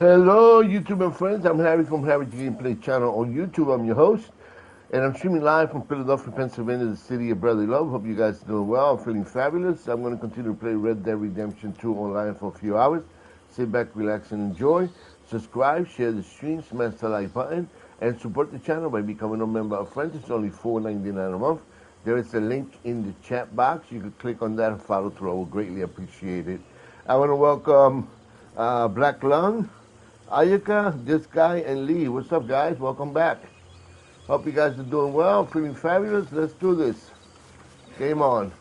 Hello, YouTube and friends. I'm Harry from Harry's Gameplay channel on YouTube. I'm your host, and I'm streaming live from Philadelphia, Pennsylvania, the city of brotherly love. Hope you guys are doing well. I'm feeling fabulous. I'm going to continue to play Red Dead Redemption 2 online for a few hours. Sit back, relax, and enjoy. Subscribe, share the stream, smash the like button, and support the channel by becoming a member of Friends. It's only $4.99 a month. There is a link in the chat box. You can click on that and follow through. I will greatly appreciate it. I want to welcome Black Lung, Ayuka, this guy, and Lee. What's up, guys? Welcome back. Hope you guys are doing well, feeling fabulous. Let's do this. Game on.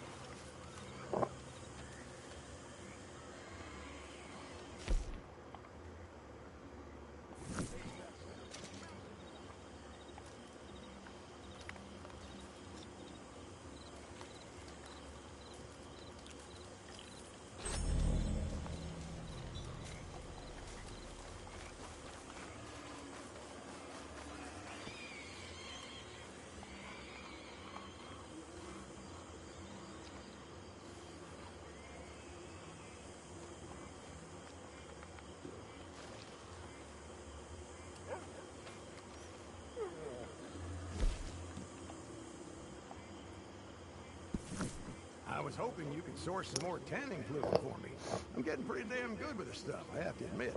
I was hoping you could source some more tanning fluid for me. I'm getting pretty damn good with this stuff, I have to admit.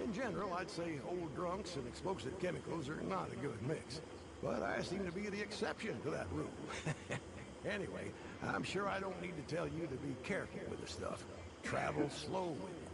In general, I'd say old drunks and explosive chemicals are not a good mix. But I seem to be the exception to that rule. Anyway, I'm sure I don't need to tell you to be careful with the stuff. Travel slow with it.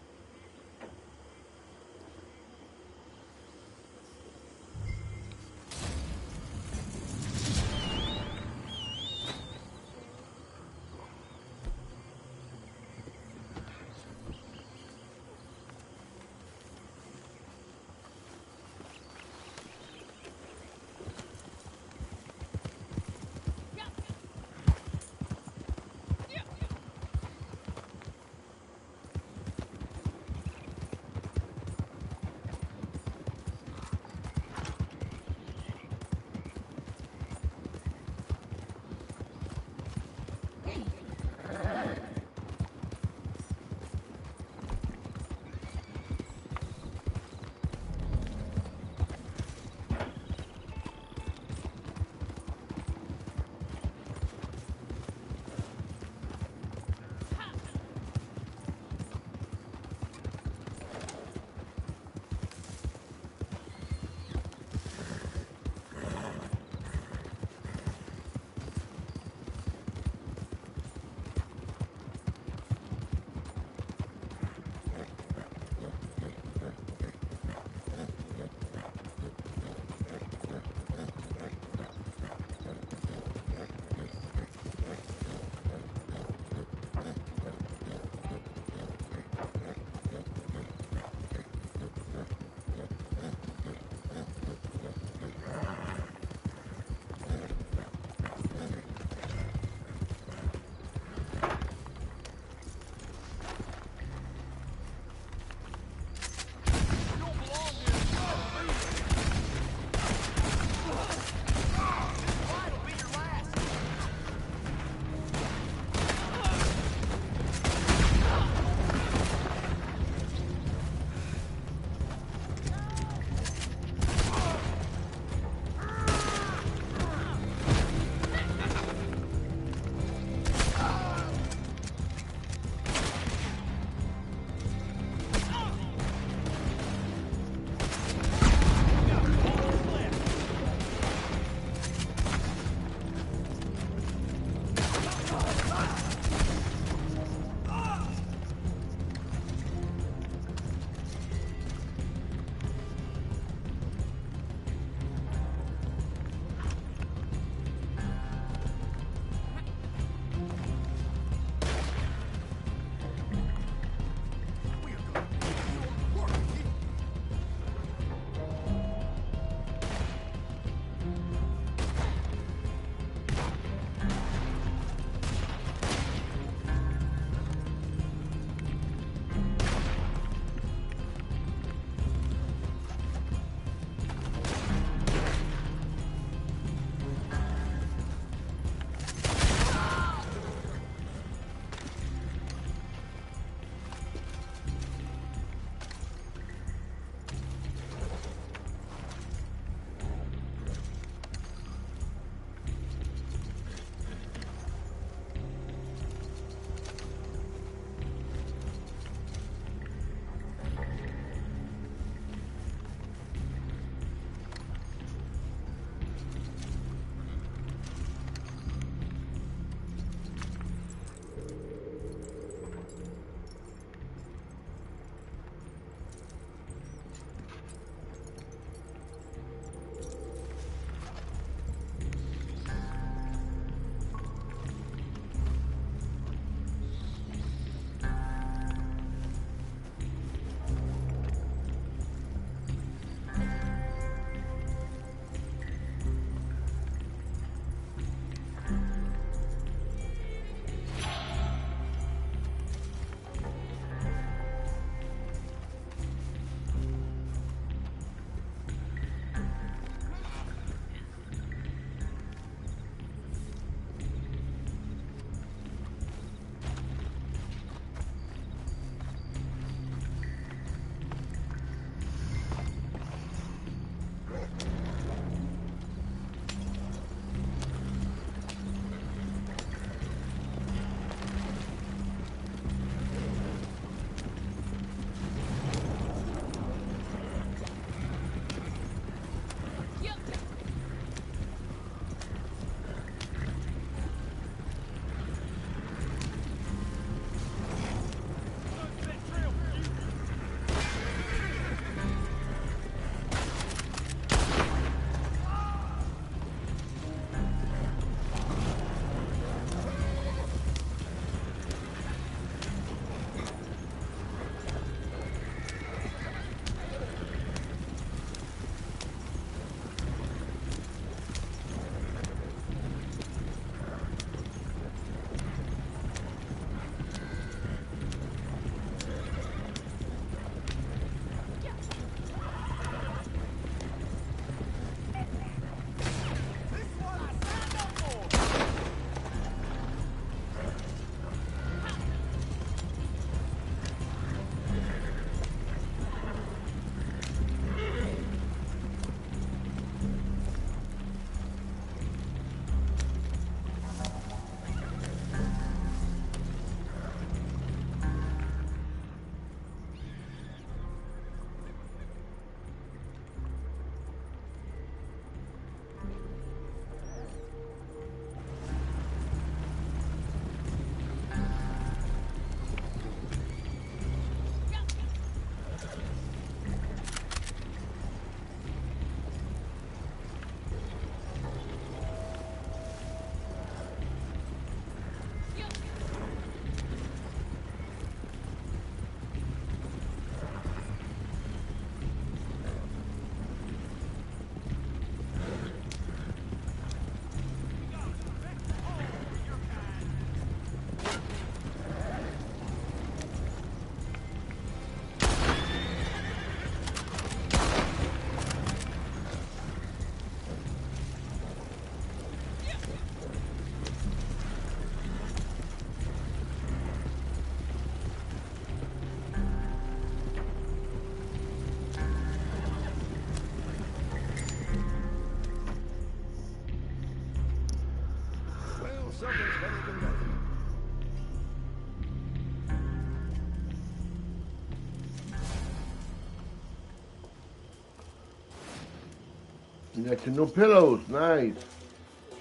You got your new pillows. Nice.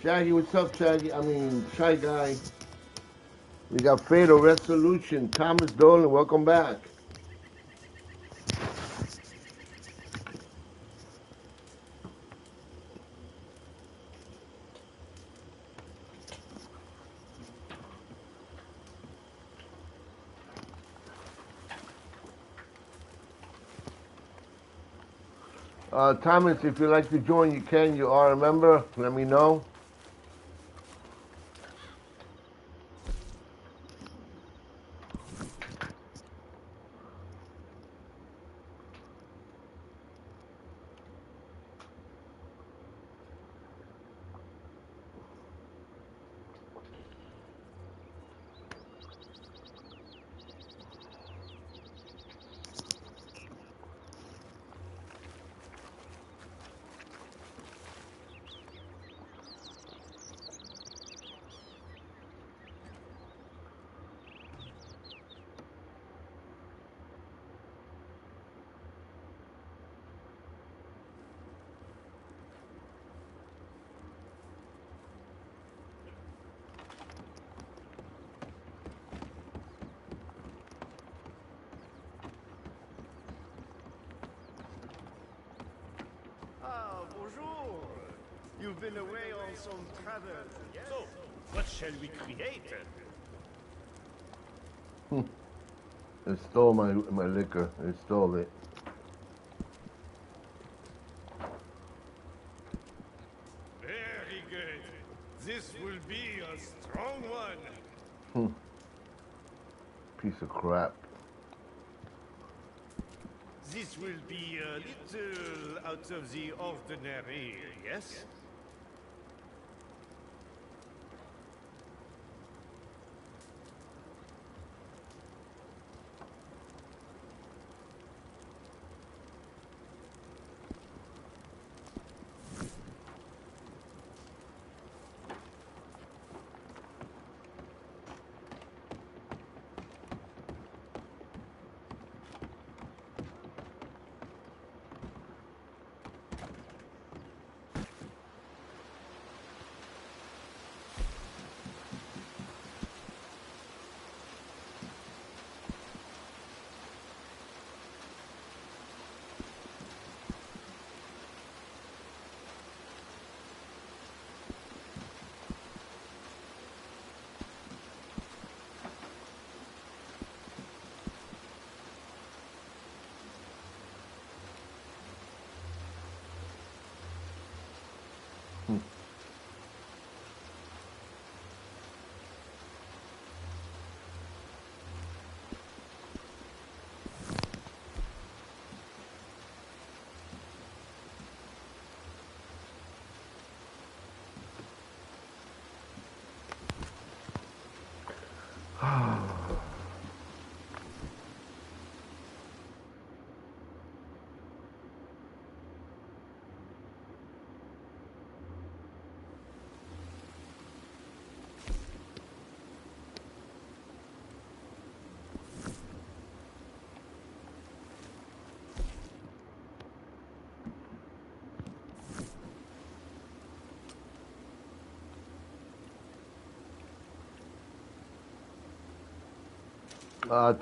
Shaggy, what's up, Shaggy? I mean, Shy Guy. We got Fatal Resolution. Thomas Dolan, welcome back. Thomas, if you'd like to join, you can. You are a member. Let me know. Ah, bonjour. You've been away on some travel. Yes? So, what shall we create? They stole my liquor. They stole it. Very good. This will be a strong one. Piece of crap. This will be a little out of the ordinary, yes?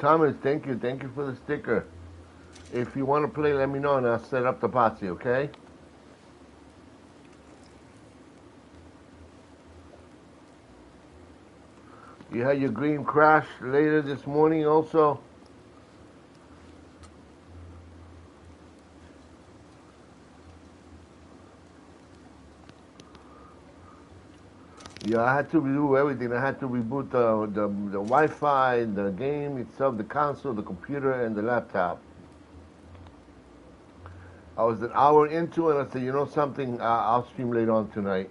Thomas, thank you. Thank you for the sticker. If you want to play, let me know and I'll set up the posse, okay? You had your green crash later this morning also? Yeah, I had to redo everything. I had to reboot the Wi-Fi, the game itself, the console, the computer, and the laptop. I was an hour into it, and I said, you know something, I'll stream later on tonight.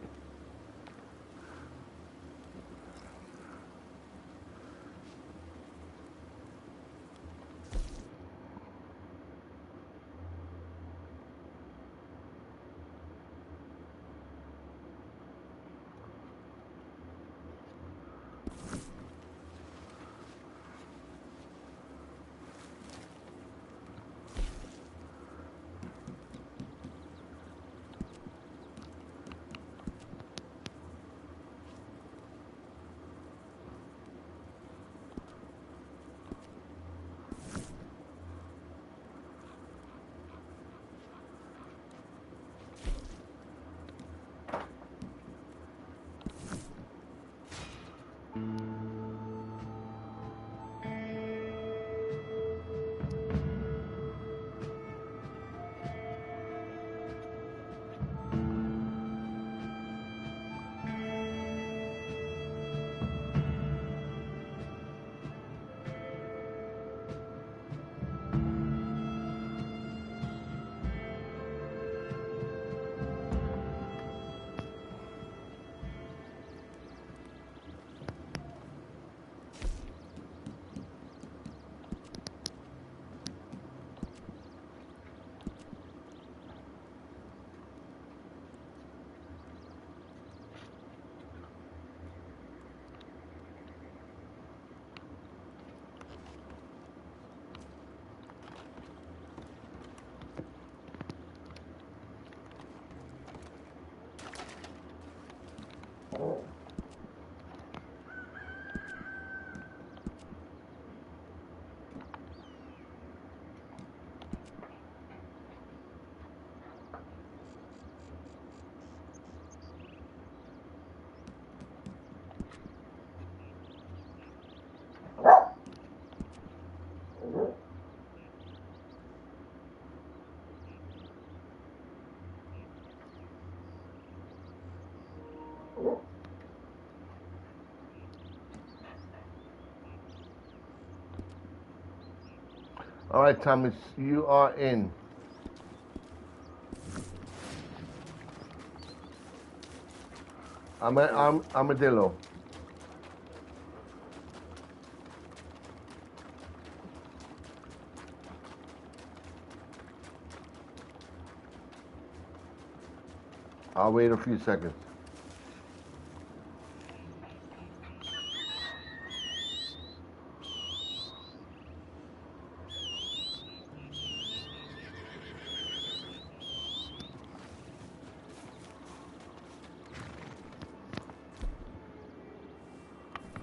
All right, Thomas, you are in. Armadillo. I'll wait a few seconds.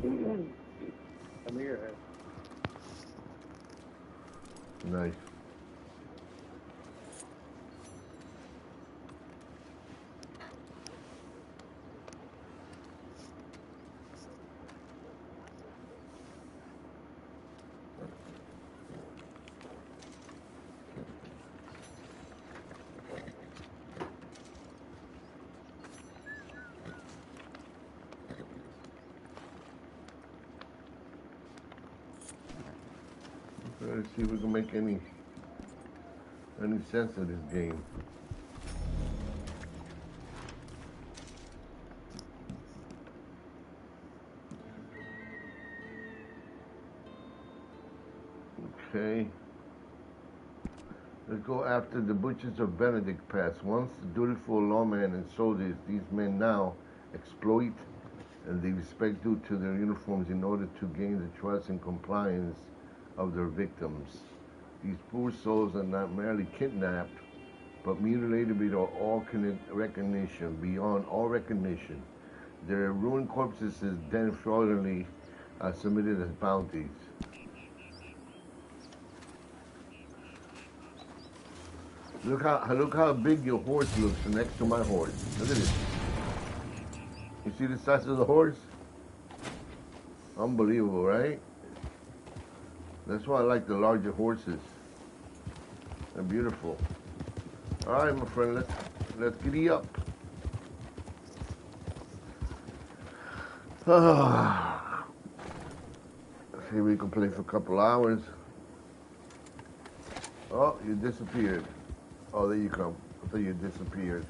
Come here. Nice. Let's see if we can make any sense of this game. Okay. Let's go after the butchers of Benedict Pass. Once dutiful lawmen and soldiers, these men now exploit and they respect due to their uniforms in order to gain the trust and compliance of their victims. These poor souls are not merely kidnapped, but mutilated beyond all recognition. Their ruined corpses is then fraudulently submitted as bounties. Look how big your horse looks next to my horse. Look at this. You see the size of the horse? Unbelievable, right? That's why I like the larger horses. They're beautiful. All right, my friend, let's giddy up. Let's see if we can play for a couple hours. Oh, you disappeared. Oh, there you come. I thought you disappeared.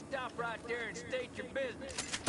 Stop right there and state your business.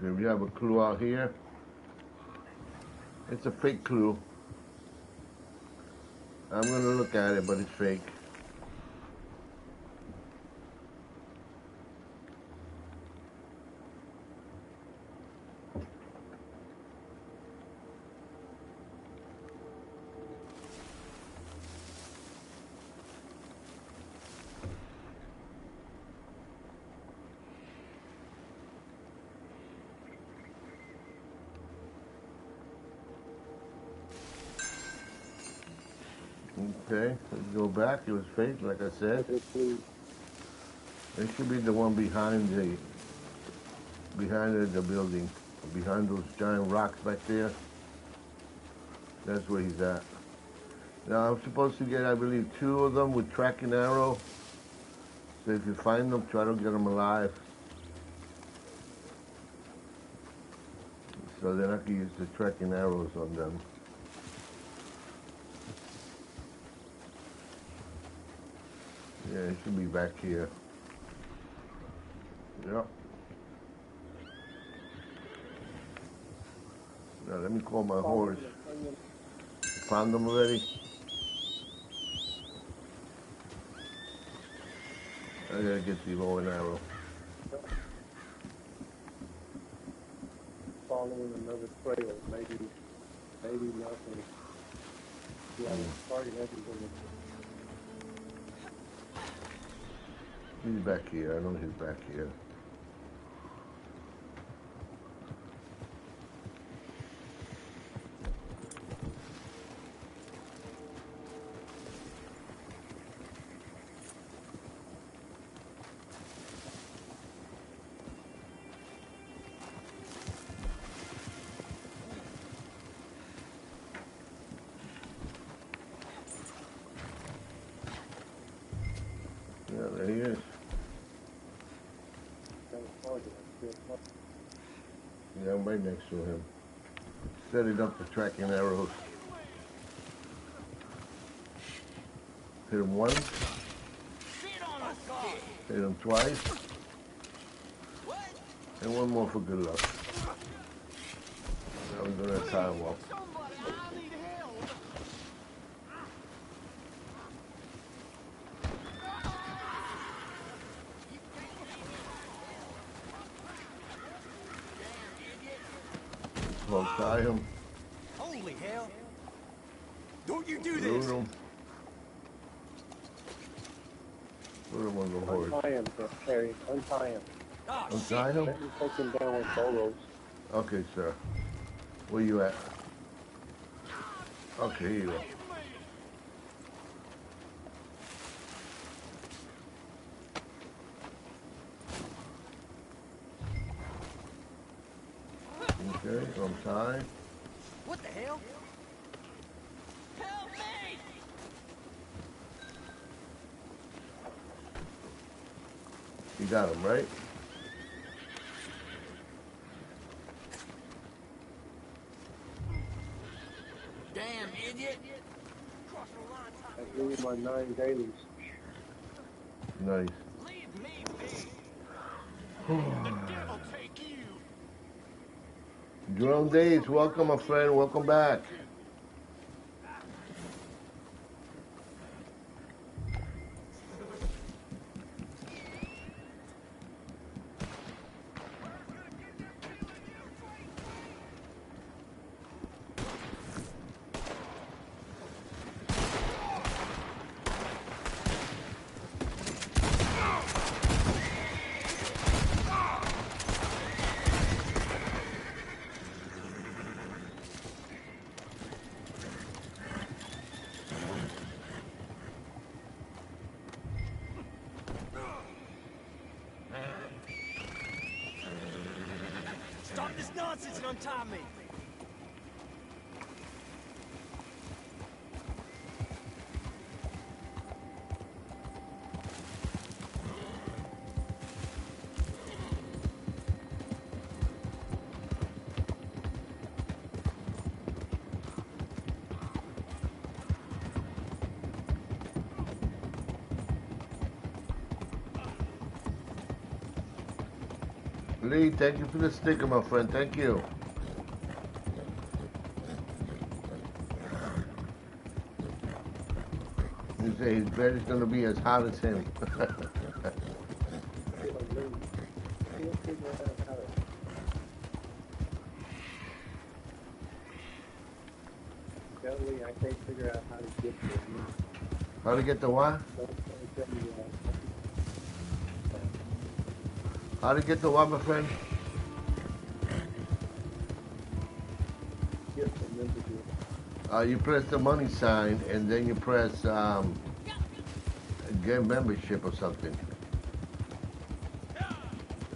Okay, we have a clue out here. It's a fake clue. I'm gonna look at it, but it's fake. Okay, let's go back. It was fake, like I said. It should be the one behind the building, behind those giant rocks back there. That's where he's at. Now I'm supposed to get, I believe, 2 of them with tracking arrow. So if you find them, try to get them alive. So then I can use the tracking arrows on them. Yeah, it should be back here. Yep. Now let me call my horse. Found them already? I gotta get the bow and arrow. Following another trail, maybe nothing. Yeah, sorry, He's back here. I know he's back here. Yeah, there he is. Yeah, I'm right next to him. Setting up the tracking arrows. Hit him once. Hit him twice. And one more for good luck. Now we're gonna tie him up. Well, tie him. Holy hell! Don't you do Loot this! him. Put him on the horse. Untie him, Harry. Untie him. Oh, Untie him? Let me take him down with bolos. Okay, sir. Where you at? Okay, here you go. Okay, so I'm tied. what the hell? Help me! You got him, right? Damn idiot! I gave you my 9 dailies. Nice. Leave me be! The devil take you! Jerome Days, welcome, my friend. Welcome back. Stop this nonsense and untie me! Lee, thank you for the sticker, my friend. Thank you. You say his bed is gonna be as hot as him. Can't figure out how to. Totally, I can't figure out how to get there. How to get the what? Don't tell me How to get the what, my friend? get the membership. You press the money sign and then you press get membership or something.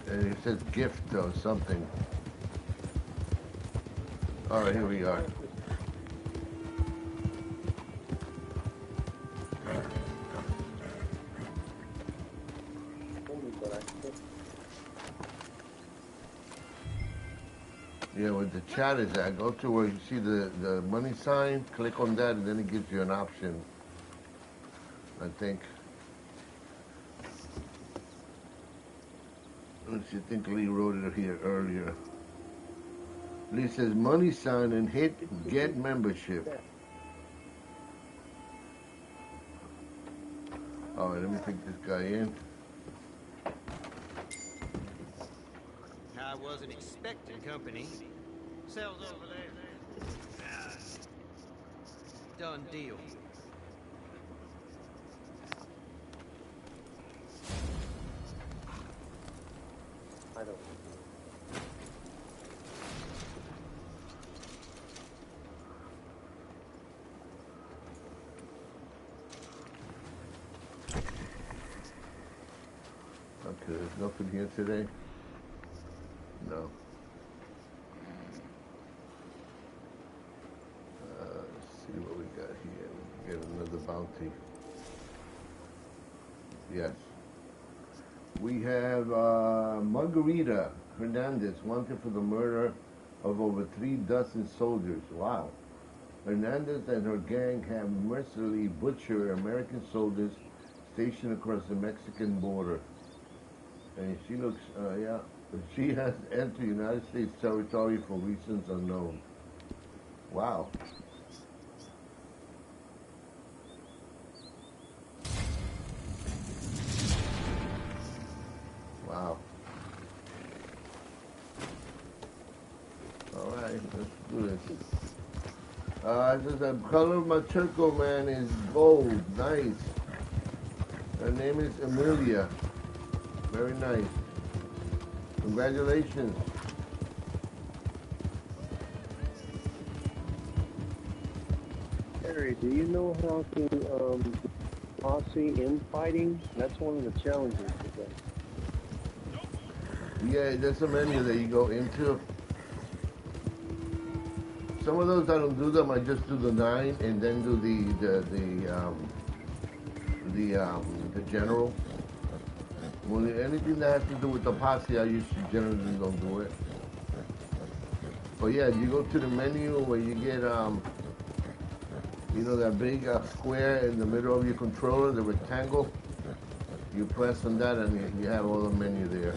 And it says gift or something. All right, here we are. But I can't. Yeah, where the chat is at, go to where you see the money sign, click on that, and then it gives you an option, I think. Let's see, I think Lee wrote it here earlier. Lee says money sign and hit get membership. All right, let me take this guy in. I wasn't expecting company. Cells over there. Done deal. I don't. Okay, there's nothing here today. No. Let's see what we got here. We get another bounty. Yes. We have Margarita Hernandez wanted for the murder of over 3 dozen soldiers. Wow. Hernandez and her gang have mercilessly butchered American soldiers stationed across the Mexican border. And she looks, yeah, she has entered United States territory for reasons unknown. Wow. Wow. All right, let's do this. It says the color of my turco, man, is gold. Nice. Her name is Amelia. Very nice. Congratulations. Harry, do you know how to posse infighting? That's one of the challenges today. Yeah, there's a menu that you go into. Some of those I don't do them. I just do the 9 and then do the general. Well, anything that has to do with the posse, I usually generally don't do it. But yeah, you go to the menu where you get you know, that big square in the middle of your controller, the rectangle. You press on that and you have all the menu there.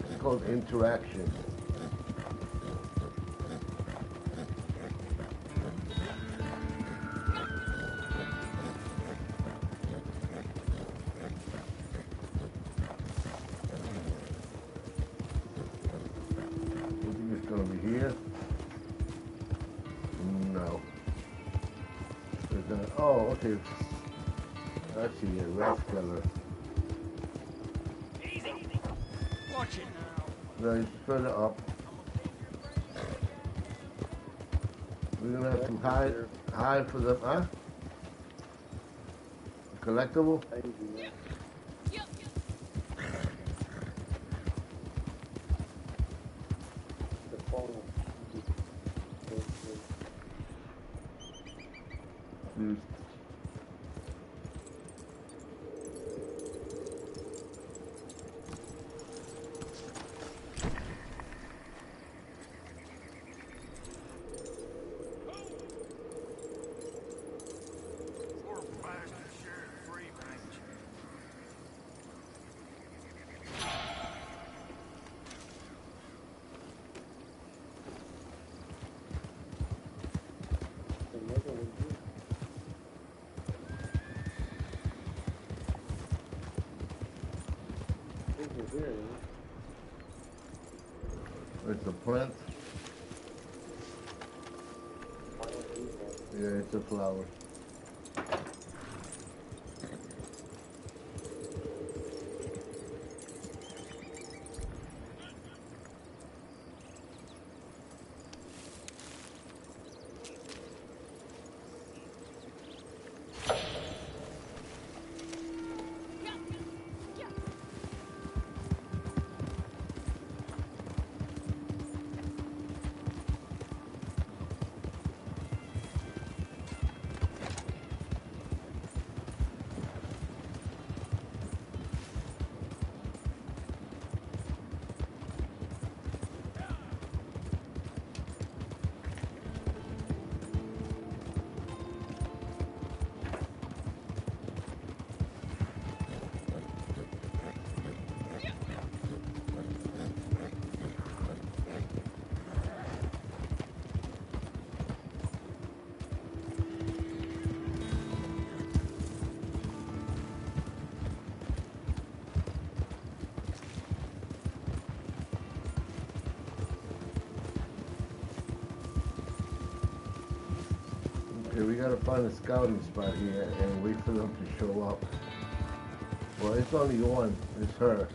It's called interaction. You think it's going to be here? No. Oh, okay. I see a red color. Watch it now. No, it's further up. We're gonna have to hide for the collectible. confused. It's a plant. Yeah, it's a flower. Okay, we gotta find a scouting spot here and wait for them to show up. Well, it's only one. It's her.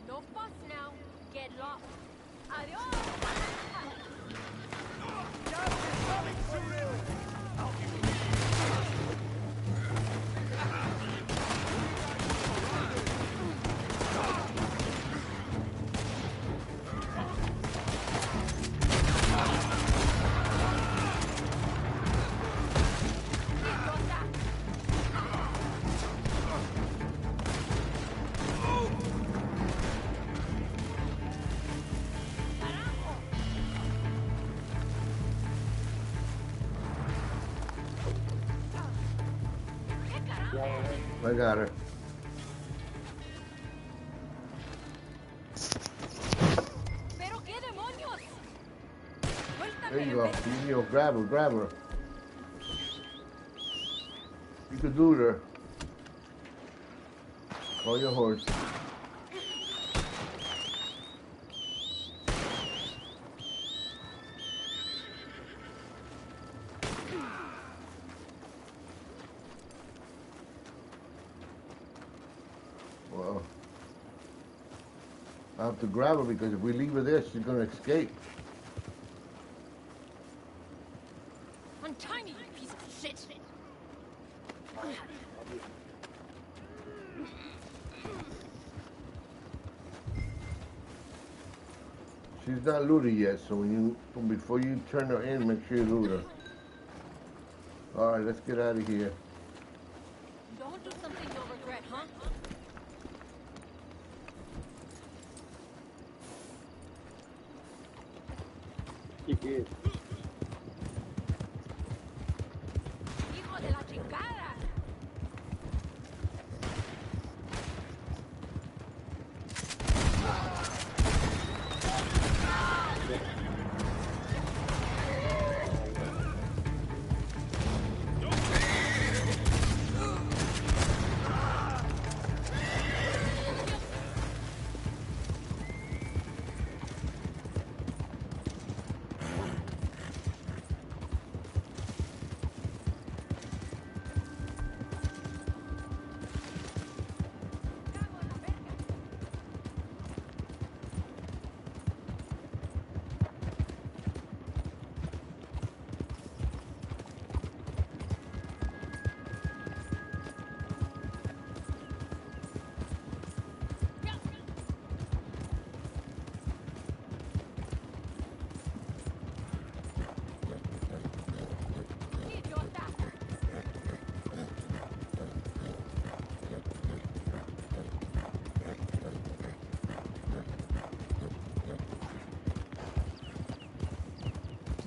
No fuss now. Get lost. Adios. I got her. Pero qué demonios. There you go. You know, grab her, grab her. You could do her. Call your horse. Well, I have to grab her because if we leave her there, she's going to escape. Untie me, you piece of shit. she's not looted yet, so before you turn her in, make sure you loot her. All right, let's get out of here. Don't do something you'll regret, huh? He did. Hijo de la chingada!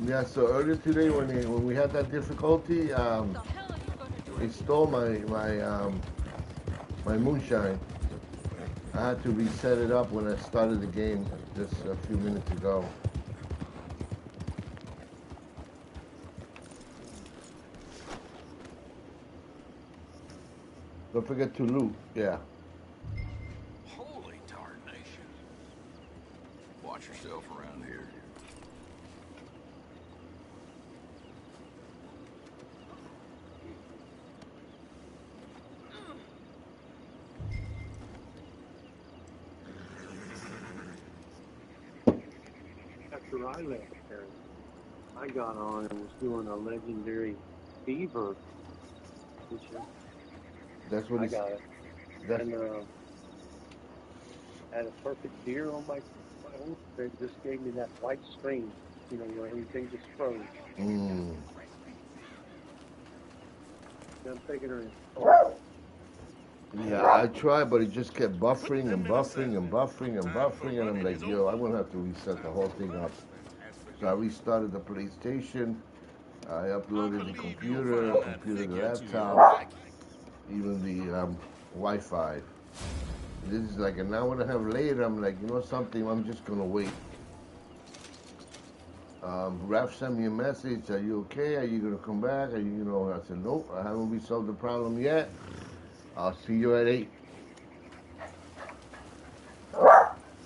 Yeah, so earlier today when we had that difficulty, What the hell are you gonna do? it stole my moonshine. I had to reset it up when I started the game just a few minutes ago. Don't forget to loot. Yeah. Holy tarnation. Watch yourself around here. After I left there, I got on and was doing a legendary beaver mission. That's what I it's. got it. That's And had a perfect deer on my phone. They just gave me that white screen, where everything just froze. mm, And I'm taking her in. yeah. I tried, but it just kept buffering and buffering and buffering and buffering, and I'm like, yo, I'm gonna have to reset the whole thing up. So I restarted the PlayStation. I uploaded the computer, the laptop, even the Wi-Fi. This is like an hour and a half later. I'm like, you know something? I'm just gonna wait. Raf sent me a message. Are you okay? Are you gonna come back? I said, nope. I haven't resolved the problem yet. I'll see you at 8.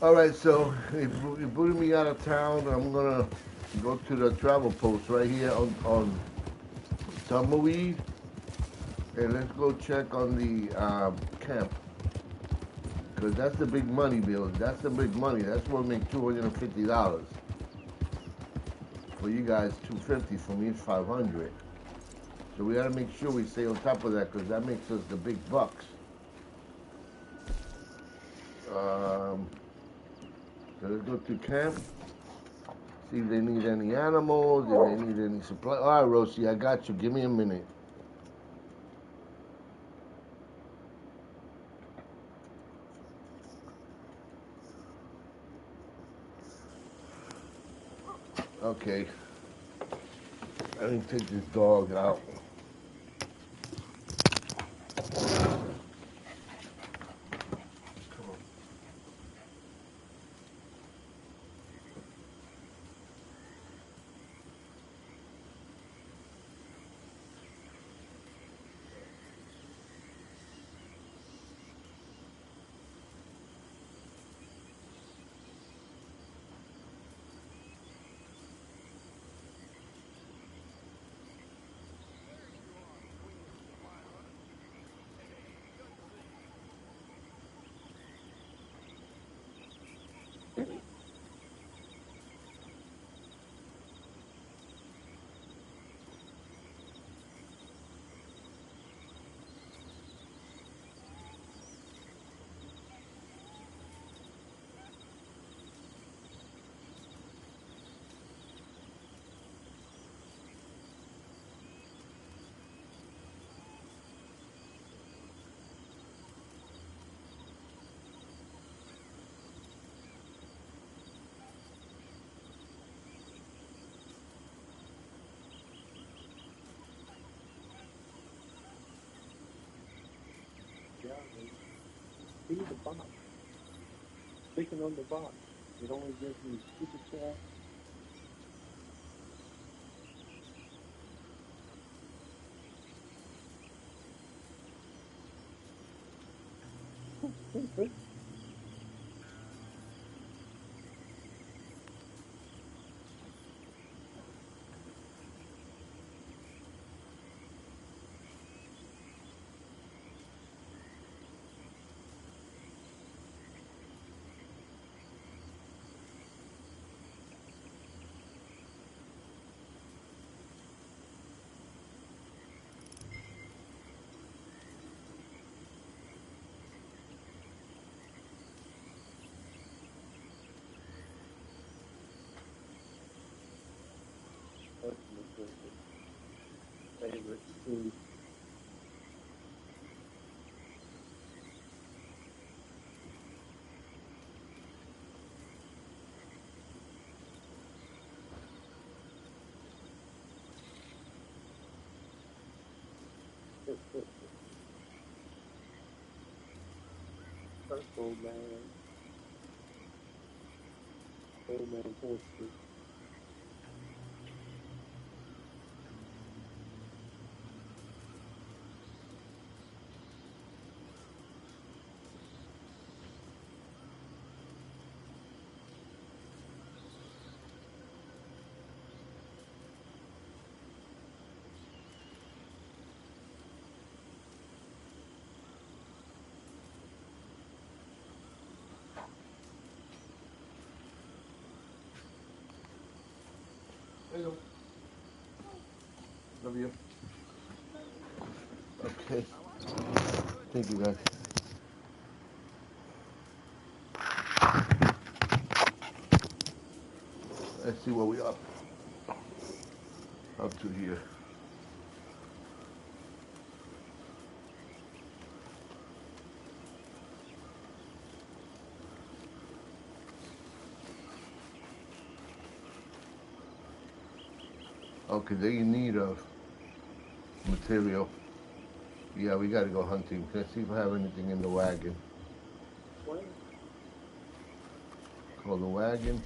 All right. So you booted me out of town. I'm gonna go to the travel post right here on Tumbleweed, and let's go check on the camp. Because that's the big money, Bill. That's the big money. That's what makes $250. For you guys, $250. For me, it's $500. So we gotta make sure we stay on top of that because that makes us the big bucks. So let's go to camp. See if they need any animals, if they need any supply. All right, Rosie, I got you. Give me a minute. Okay. I didn't take this dog out. see the box. Clicking on the box. It only gives me super chat. That's my favorite food. Purple man. Old man horses. There you go. Love you. Okay. Thank you, guys. Let's see what we up to here. Okay, they're in need of material. Yeah, we gotta go hunting. Let's see if I have anything in the wagon. What? Call the wagon.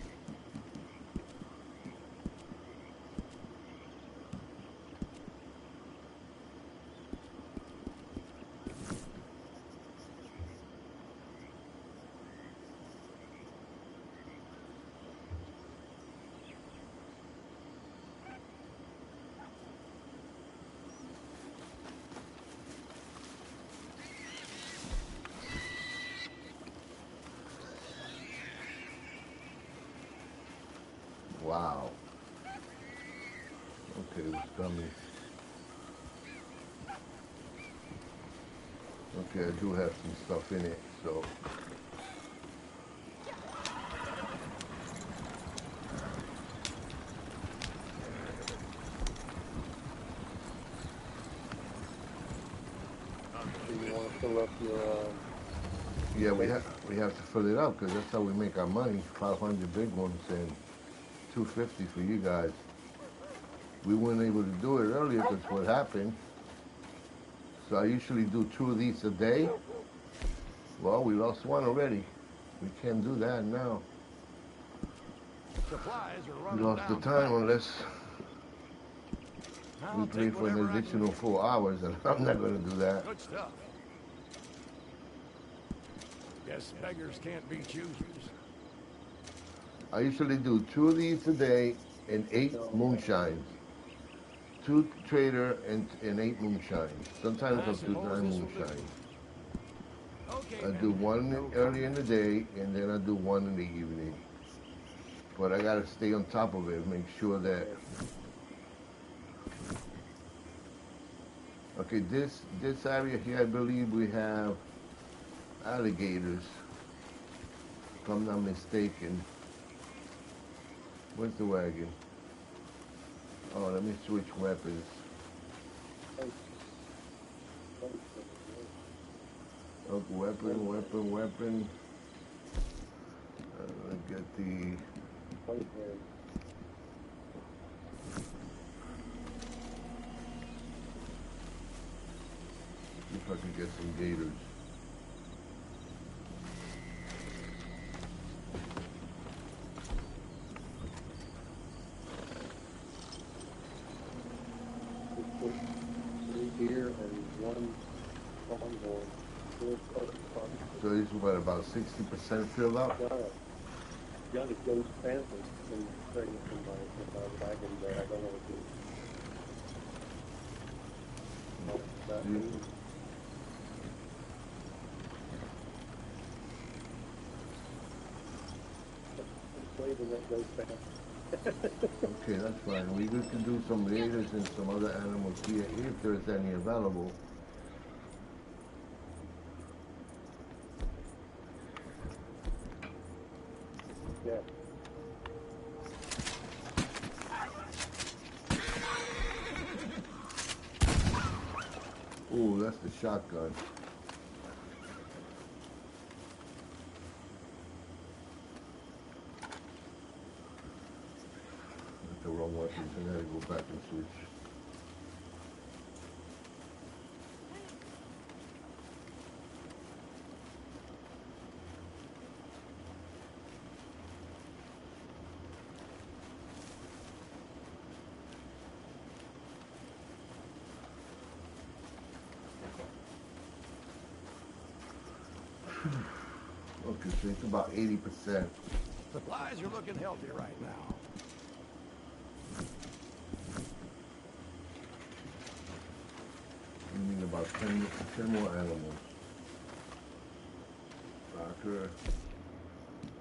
Wow. Okay, it's coming. Okay, I do have some stuff in it, so. Do you want to fill up your, Yeah, we have to fill it up because that's how we make our money. 500 big ones and 250 for you guys. We weren't able to do it earlier because what happened. So I usually do 2 of these a day. Well, we lost 1 already. We can't do that now. Supplies are We running lost the down time fast. unless we I'll play take for an whatever I can additional get. 4 hours, and I'm not going to do that. Good stuff. Guess beggars can't be choosers. I usually do 2 of these a day and 8 moonshines. 2 trader and 8 moonshines. Sometimes I I'll do 9 suppose this will do. moonshines. Okay, I then. do 1 No early comment. in the day, and then I do 1 in the evening. But I gotta stay on top of it, make sure that. Okay, this area here, I believe we have alligators, if I'm not mistaken. Where's the wagon? Oh, let me switch weapons. Oh, weapon. Let's get the. See if I can get some gators. So it's what, about 60% filled up? Got a ghost panther and pregnant in my wagon there. I don't know what to do. Okay, that's fine. We can do some raiders and some other animals here if there's any available. Yeah. Oh, that's the shotgun. That's the wrong weapons. I gotta go back and switch. Okay, so it's about 80%. Supplies are looking healthy right now. We need about 10 more animals. Rocker.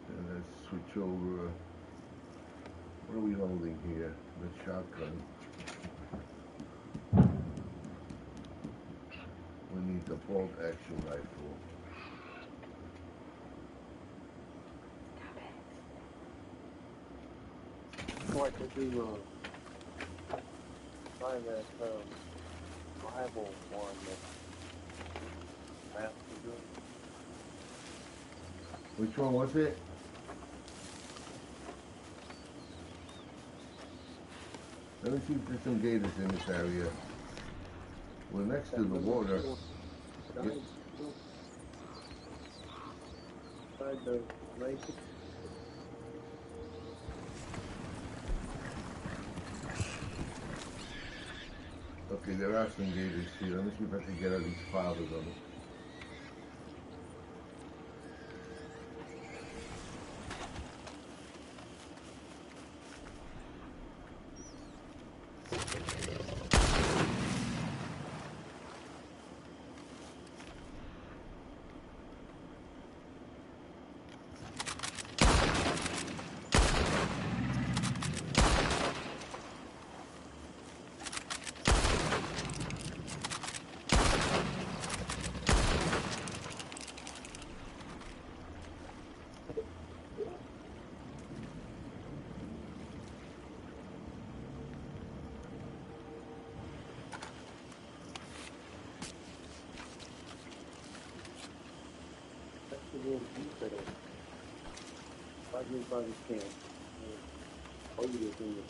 And let's switch over. What are we holding here? The shotgun. We need the bolt action rifle. Like to do find that Bible one that Matt was doing. Which one was it? Let me see if there's some gators in this area. We're next to the water. Inside the lake. Okay, there are some gators here. Let me see if I can get at least 5 of them. Can. Oh, you did in the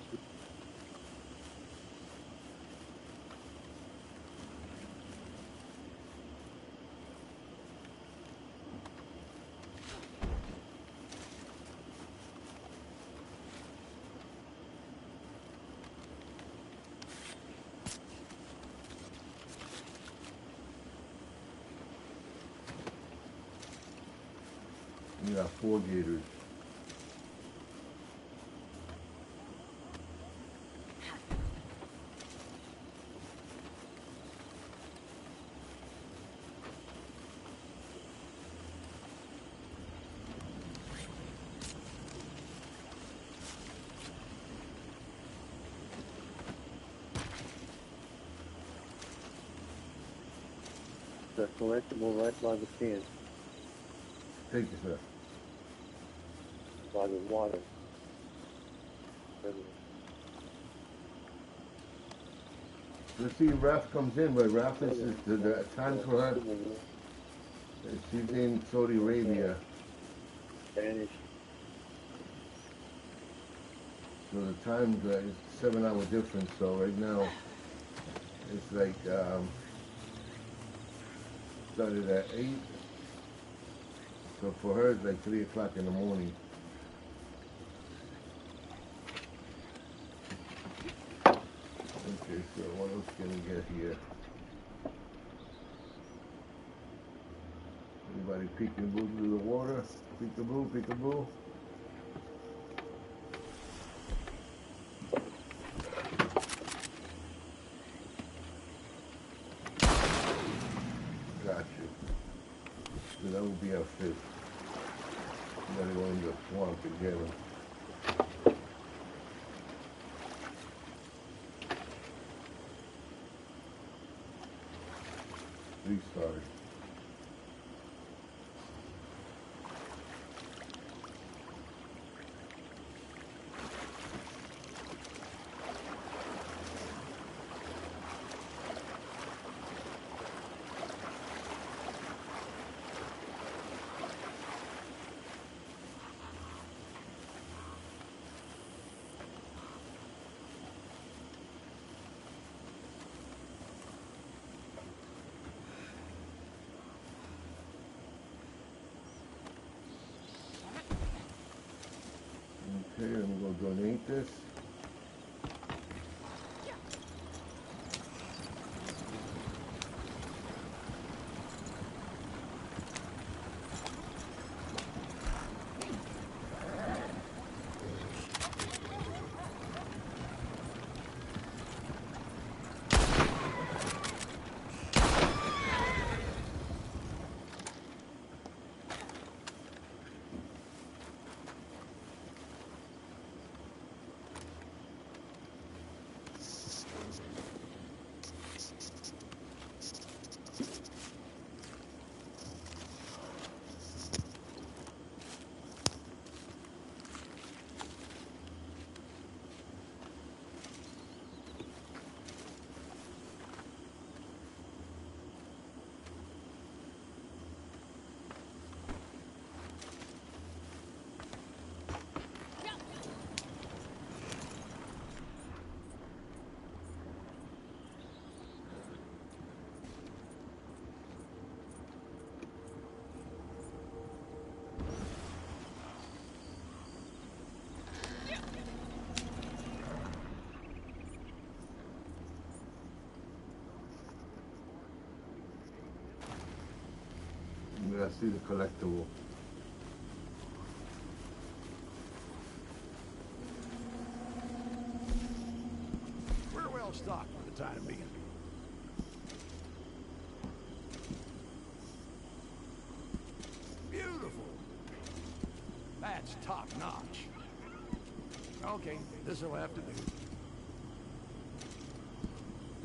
We got 4 gators. the collectible right by the can, Thank you, sir. by the water. Let's see if Raph comes in, but Raph is the time for her. She's in Saudi Arabia. Spanish. So the time is 7-hour difference. So right now it's like started at 8. So for her it's like 3 o'clock in the morning. Okay, so what else can we get here? Everybody peekaboo through the water. Peekaboo, peekaboo. Got you. So that would be our fifth. We gotta go in the swamp to get him. Restart. Okay, I'm gonna donate this. I see the collectible. We're well stocked for the time being. Beautiful. That's top notch. Okay, this'll have to do.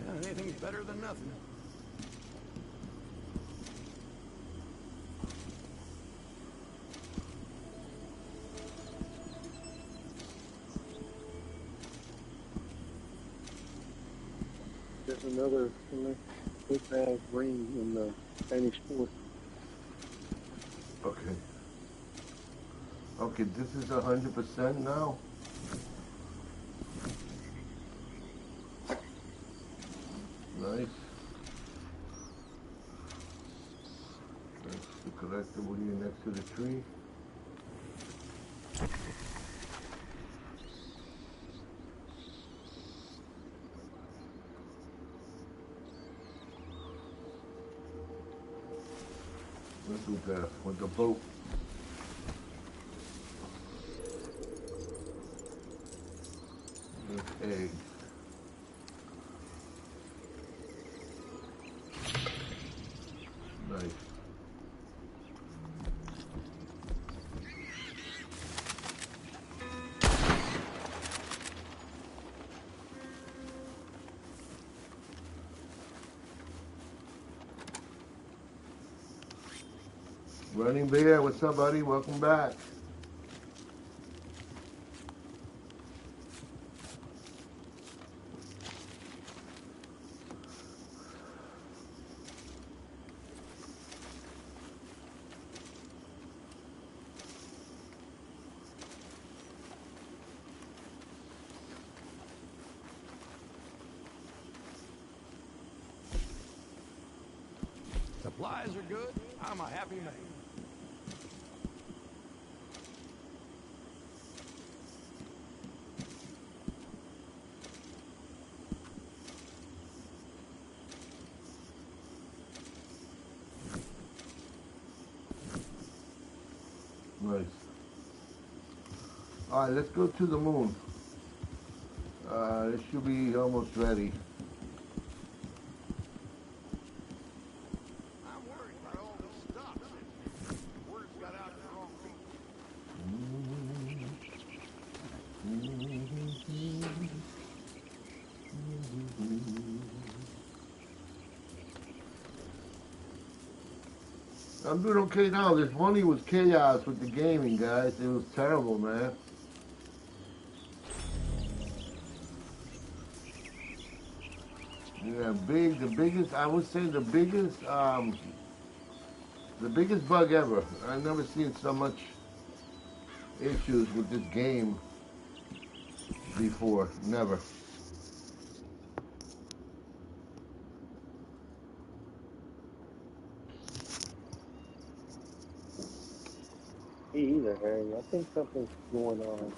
Yeah, anything's better than nothing. There's another big bag ring in the Spanish Fort. Okay. Okay, this is 100% now. Nice. That's the collectible here next to the tree. With the boat. With eggs. Nice. Running Bear, what's up, buddy? Welcome back. Supplies are good. I'm a happy man. Nice. All right, let's go to the moon. It should be almost ready. I'm worried about all this stuff since word's got out to the wrong I'm doing okay now. This morning was chaos with the gaming, guys. It was terrible, man. Yeah, I would say the biggest bug ever. I've never seen so much issues with this game before. Never. Me either, Harry. I think something's going on.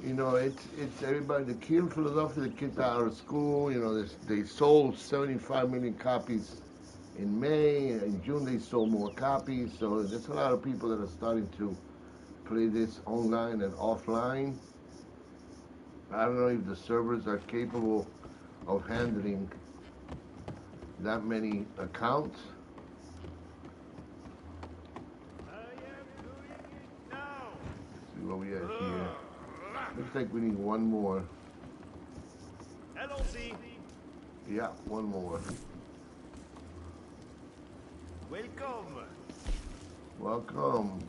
You know, it's everybody. The kid in Philadelphia, the kids out of school. You know, they sold 75 million copies in May. In June, they sold more copies. So there's a lot of people that are starting to play this online and offline. I don't know if the servers are capable of handling that many accounts. Let's see what we have here. Looks like we need one more. Allons-y. Yeah, one more. Welcome. Welcome.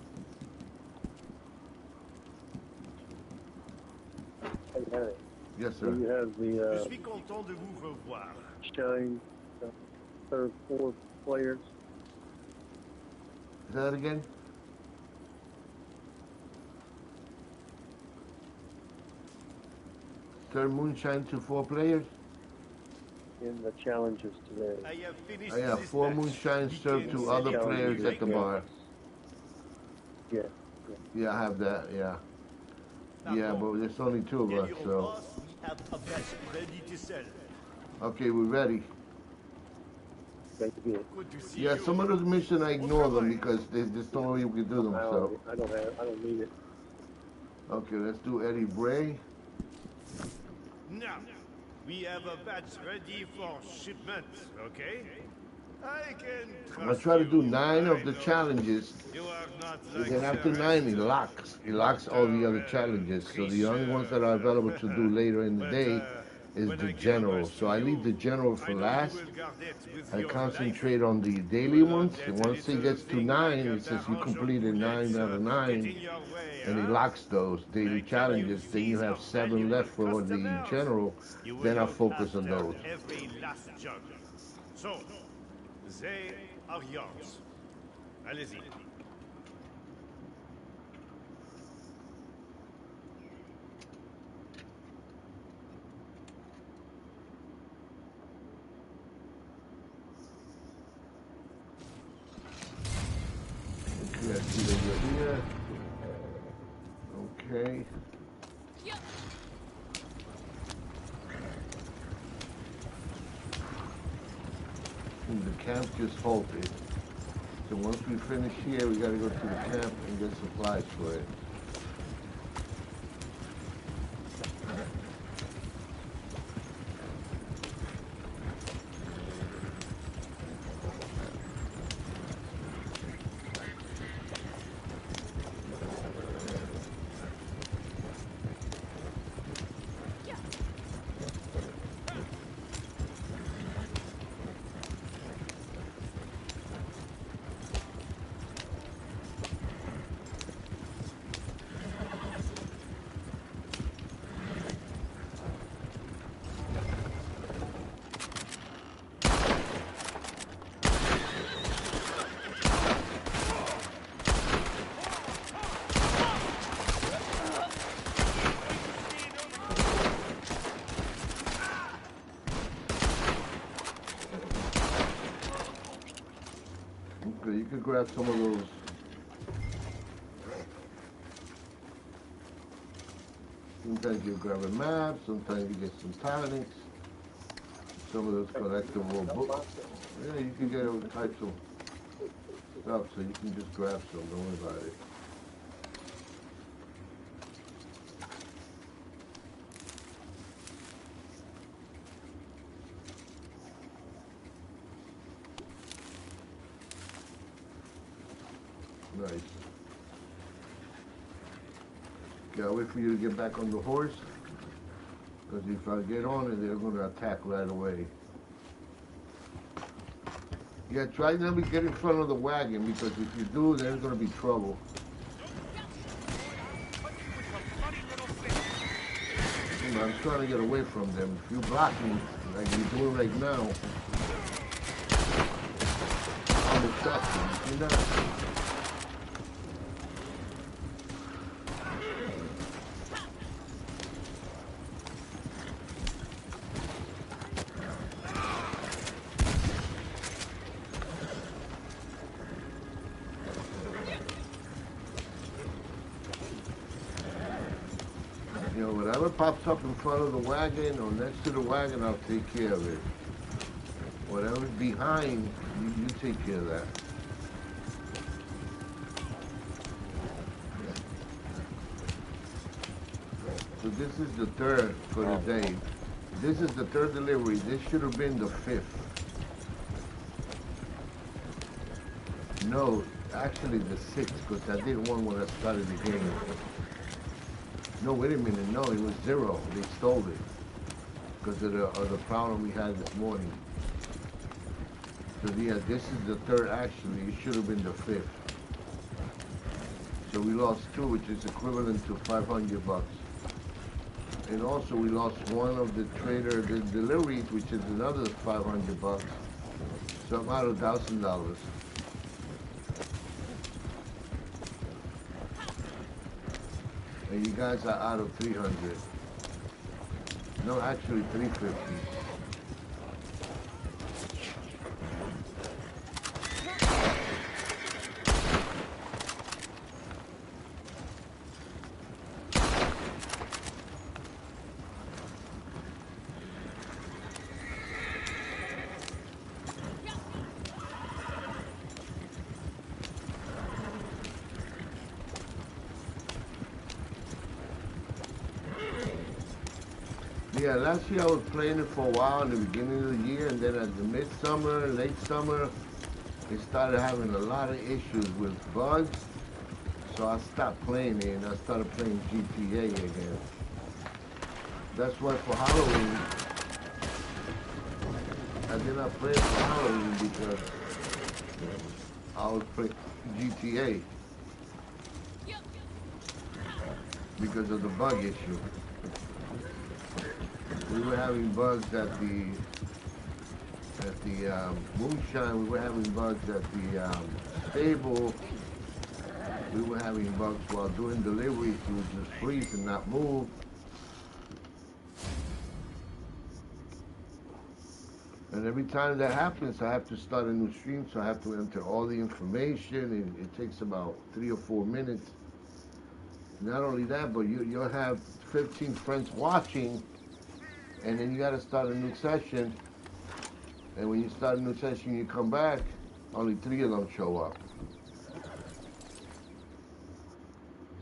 Hey, Harry. Yes, Do sir. you have Je the suis content de vous revoir. showing the third, fourth players? Say that again? Third moonshine to 4 players? In the challenges today. I have finished I have this 4 match. moonshines You served can to sell other it players to at the me. bar. Yeah. Yeah, I have that, yeah. Yeah, but there's only 2 of Tell us, your so. boss we have a batch ready to sell. Okay, we're ready. Very good. Good to see Yeah, you. some of those missions I ignore them because there's just no way we can do them, so. I don't need it. Okay, let's do Eddie Bray. Now, we have a batch ready for shipment, okay? I can trust I'm gonna try to do you. 9 of I the know. challenges. You are not And like then after the 9, rest. it locks. It locks all the other challenges. So the only ones that are available to do later in the day is when the I give a general. batch So to I you, leave the general for I know last. you will guard it with I your concentrate life. on the daily ones. And once it gets to 9, it says you completed 9 out of 9. And it locks those daily challenges. Then you have 7 left for the general. Then I focus on those. Every last job. So, they are yours. Allez-y. Okay, I see that you're here. Okay. And the camp just halted. So once we finish here, we gotta go to the camp and get supplies for it. Okay, you could grab some of those. Sometimes you grab a map, sometimes you get some tonics. some of those collectible books. Yeah, you can get all types of stuff, so you can just grab some. Don't worry about it. Nice. Gotta wait for you to get back on the horse, because if I get on it, they're going to attack right away. Yeah, try never get in front of the wagon, because if you do, there's going to be trouble. I'm trying to get away from them. If you block me, like you're doing right now, I'm going to stop you. You know? Whatever pops up in front of the wagon or next to the wagon, I'll take care of it. Whatever's behind, you take care of that. So this is the third for the day. This is the third delivery. This should have been the fifth. No, actually the sixth, because I did one when I started the game. No, wait a minute. No, it was 0. They stole it because of the problem we had this morning. So yeah, this is the third. Actually, it should have been the fifth. So we lost 2, which is equivalent to $500. And also we lost one of the trader the deliveries, which is another $500. So I'm out of $1,000. And you guys are out of 300. No, actually 350. Yeah, last year I was playing it for a while in the beginning of the year, and then at the midsummer, late summer, it started having a lot of issues with bugs. So I stopped playing it, and I started playing GTA again. That's why for Halloween, I did not play it for Halloween because I was playing GTA because of the bug issue. We were having bugs at the moonshine. We were having bugs at the stable. We were having bugs while doing deliveries. We would just freeze and not move. And every time that happens, I have to start a new stream, so I have to enter all the information, and it takes about 3 or 4 minutes. Not only that, but you'll have 15 friends watching, and then you got to start a new session. And when you start a new session, you come back, only 3 of them show up.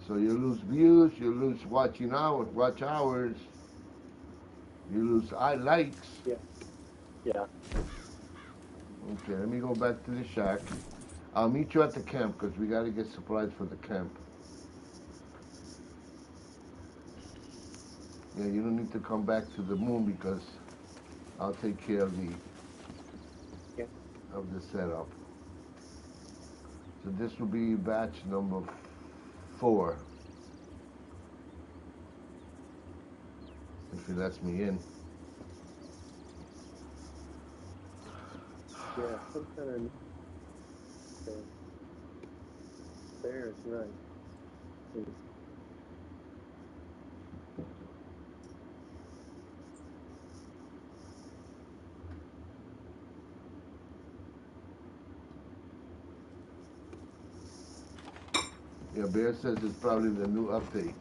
So you lose views, you lose watch hours, you lose likes. Yeah. Yeah. Okay, let me go back to the shack. I'll meet you at the camp because we got to get supplies for the camp. Yeah, you don't need to come back to the moon because I'll take care of the setup. So this will be batch number 4. If he lets me in. Yeah, some kind of there is nice. Yeah, Bear says it's probably the new update.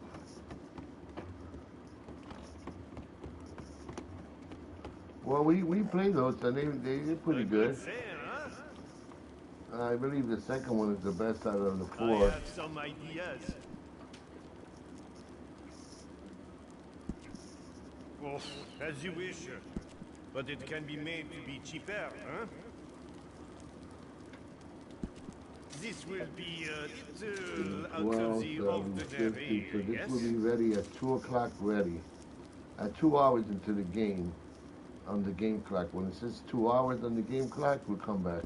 Well, we played those, and they're A pretty good good. sale, huh? I believe the second one is the best out of the I four. have some ideas. Oh, as you wish. But it can be made to be cheaper, huh? This will be a little out of 12, the 7:50. ordinary, So this will yes? be ready at 2 o'clock ready. At 2 hours into the game, on the game clock. When it says 2 hours on the game clock, we'll come back.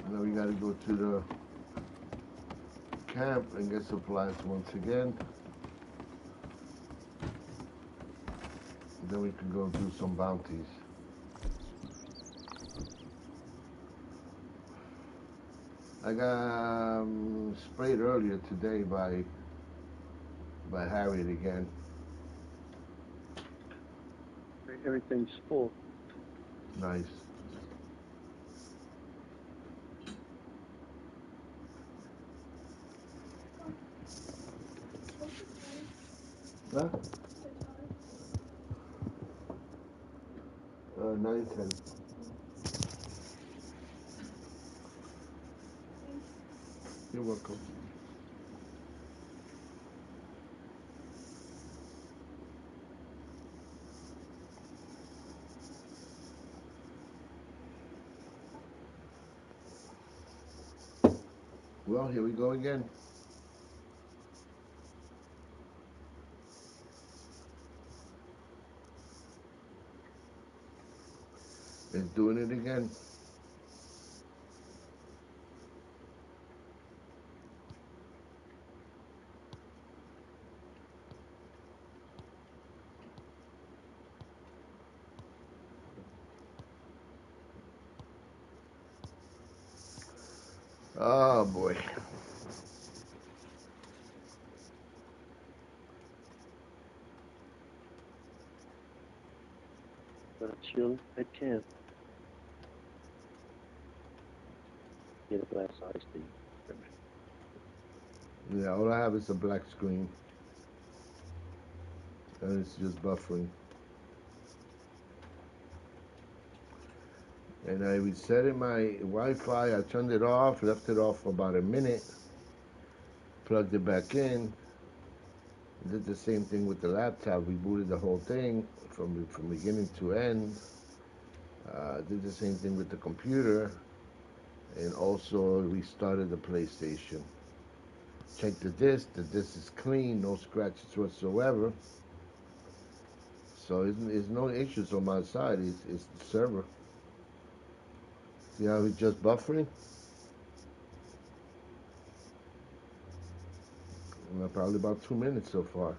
Now we gotta go to the camp and get supplies once again. Then we can go do some bounties. I got sprayed earlier today by Harriet again. Everything's full. Nice. Huh? 9:10. You're welcome. Well, here we go again. It's doing it again. Oh boy. But chill at camp. Get a glass of iced tea. Yeah, all I have is a black screen. And it's just buffering. And I reset my Wi-Fi. I turned it off, left it off for about a minute, plugged it back in. Did the same thing with the laptop. Rebooted the whole thing from beginning to end. Did the same thing with the computer, and also restarted the PlayStation. Check the disc. The disc is clean, no scratches whatsoever. So it's no issues on my side. It's the server. See how it's just buffering? Probably about 2 minutes so far.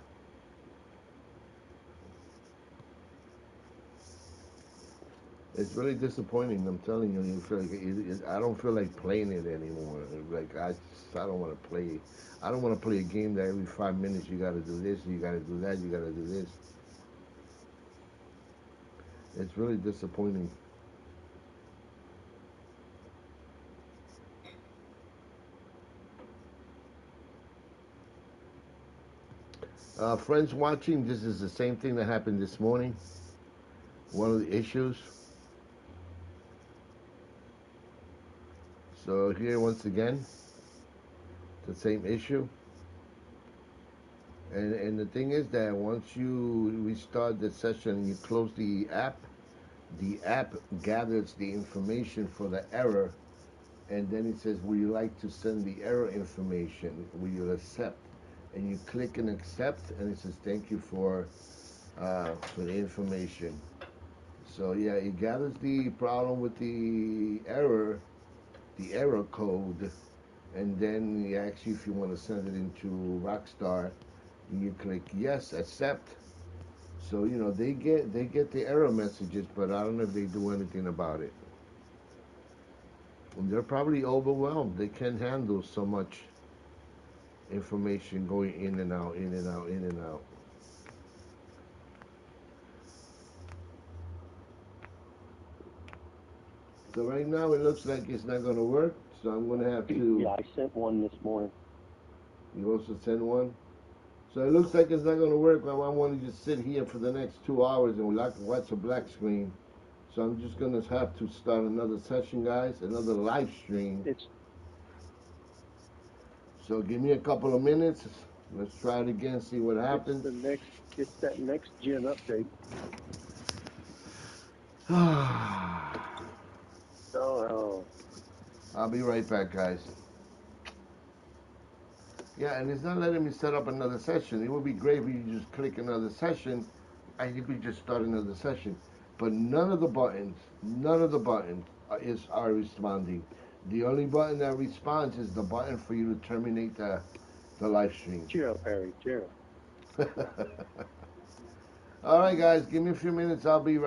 It's really disappointing. I'm telling you. You feel like I don't feel like playing it anymore. Like I don't want to play. I don't want to play a game that every 5 minutes you got to do this, you got to do that, you got to do this. It's really disappointing. Friends watching, this is the same thing that happened this morning. One of the issues. So here once again, the same issue. And the thing is that once you restart the session and you close the app gathers the information for the error, and then it says, "Would you like to send the error information? Will you accept?" And you click and accept, and it says, "Thank you for the information." So yeah, it gathers the problem with the error code, and then it asks you if you want to send it into Rockstar. And you click yes, accept. So they get the error messages, but I don't know if they do anything about it. And they're probably overwhelmed. They can't handle so much information going in and out, in and out, in and out. So right now it looks like it's not going to work. So I'm going to have to. Yeah, I sent one this morning. You also send one. So it looks like it's not going to work. I want to just sit here for the next 2 hours and watch a black screen. So I'm just going to have to start another session, guys, another live stream. So give me a couple of minutes. Let's try it again, see what happens. It's that next gen update. Oh, I'll be right back, guys. Yeah, and it's not letting me set up another session. It would be great if you just click another session and you could just start another session. But none of the buttons are responding. The only button that responds is the button for you to terminate the live stream. cheer up, Harry. Cheer up. All right, guys, give me a few minutes. I'll be right